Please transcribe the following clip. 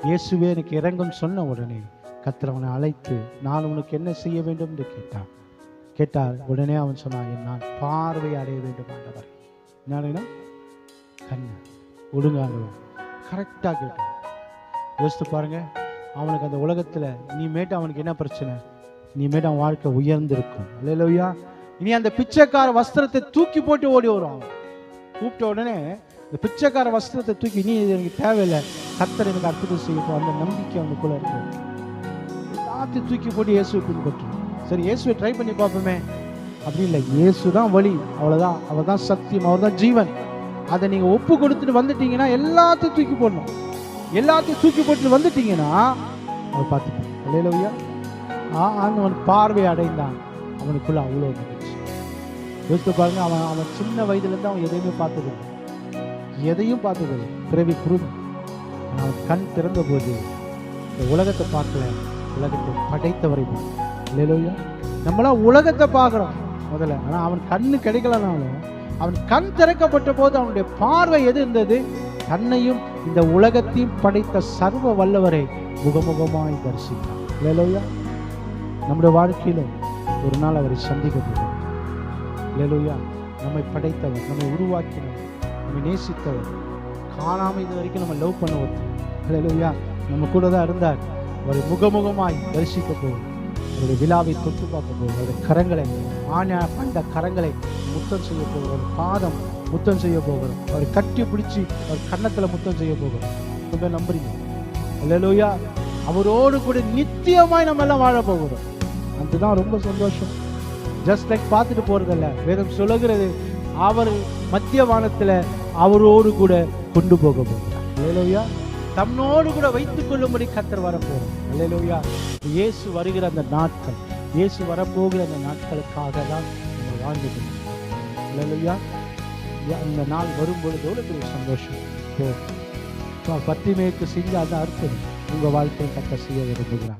இயேசுவே எனக்கு இறங்கும் சொன்ன உடனே கர்த்தர் அவனை அழைத்து, நான் உனக்கு என்ன செய்ய வேண்டும் என்று கேட்டார். உடனே அவன் சொன்னான், நான் பார்வை அடைய வேண்டும் ஆண்டவர். என்ன கண்ணு ஒழுங்கு ஆண்டவர். கரெக்டாக கேட்டான். யோசித்து பாருங்க, அவனுக்கு அந்த உலகத்தில் இனிமேட்டு அவனுக்கு என்ன பிரச்சனை? இனிமேட்டு அவன் வாழ்க்கை உயர்ந்திருக்கும். அல்லேலூயா. இனி அந்த பிச்சைக்கார வஸ்திரத்தை தூக்கி போட்டு ஓடி வரும். அவன் கூப்பிட்ட உடனே இந்த பிச்சைக்கார வஸ்திரத்தை தூக்கி, நீ இது எனக்கு தேவையில்லை, கர்த்தர் எனக்கு அற்புதம் செய்யட்டும், அந்த நம்பிக்கை அவனுக்குள்ள இருக்கு. எல்லாத்தையும் தூக்கி போட்டு இயேசுவை பின்பற்றும். சரி, இயேசுவை ட்ரை பண்ணி பார்ப்போமே. அப்படி இல்லை, இயேசு தான் வழி, அவ்வளோதான், அவர் தான் சத்தியம், அவர் தான் ஜீவன். அதை நீங்கள் ஒப்பு கொடுத்துட்டு வந்துட்டீங்கன்னா எல்லாத்தையும் தூக்கி போடணும். எல்லாத்தையும் தூக்கி போட்டு வந்துட்டீங்கன்னா அவர் பார்த்துப்பான். அல்லேலூயா. அவன் பார்வை அடைந்தான். அவனுக்குள்ள அவ்வளோ இருந்துச்சு. யோசித்து பாருங்க, அவன் சின்ன வயதுலேருந்து அவன் எதையுமே பார்த்ததில்லை, பிறவி குருடு. அவன் கண் திறந்த போது இந்த உலகத்தை பார்க்கல, உலகத்தை படைத்தவரை பார்க்கல. அல்லேலூயா. நம்மளாம் உலகத்தை பார்க்குறோம் முதல்ல, ஆனால் அவன் கண்ணு கிடைக்கலனாலும் அவன் கண் திறக்கப்பட்ட போது அவனுடைய பார்வை எது இருந்தது? தன்னையும் இந்த உலகத்தையும் படைத்த சர்வ வல்லவரை முகமுகமாய் தரிசித்தான். அல்லேலூயா. நம்முடைய வாழ்க்கையில ஒரு நாள் அவரை சந்திக்க போகிறோம். அல்லேலூயா. நம்மை படைத்தவர், நம்மை உருவாக்கினவர், நம்மை நேசித்தவர், காணாமல் இது வரைக்கும் நம்ம லவ் பண்ண ஒருத்தர். அல்லேலூயா. நம்ம கூட தான் இருந்தார். அவரை முகமுகமாய் தரிசிக்க போகிறோம். அவருடைய விழாவை தொட்டு பார்க்க போகிறோம். அவருடைய கரங்களை, பண்ட கரங்களை முத்தம் செய்ய போகிறோம். ஒரு பாதம் முத்தம் செய்ய போகிறோம். அவரை கட்டி பிடிச்சி அவர் கன்னத்தில் முத்தம் செய்ய போகிறோம். ரொம்ப நம்புறீங்க? அல்லேலூயா. அவரோடு கூட நித்தியமாய் நம்ம எல்லாம் வாழ போகிறோம். அதுதான் ரொம்ப சந்தோஷம். ஜஸ்ட் லைக் பார்த்துட்டு போறதில்ல. வேதம் சொல்லுகிறது, அவர் மத்திய வானத்தில் அவரோடு கூட கொண்டு போக போகிறார். அல்லேலூயா. தன்னோடு கூட வைத்துக் கொள்ளும்படி கர்த்தர் வரப்போகிறோம். அல்லேலூயா. இயேசு வருகிற அந்த நாட்கள், இயேசு வரப்போகிற அந்த நாட்களுக்காக தான் நம்ம வாழ்ந்து கொண்டிருக்கிறோம். அல்லேலூயா. அந்த நாள் வரும்பொழுது எவ்வளோ பெரிய சந்தோஷம். பத்திமேற்கு செஞ்ச அந்த அர்த்தம் உங்கள் வாழ்க்கையை கர்த்தர் செய்ய விரும்புகிறார்.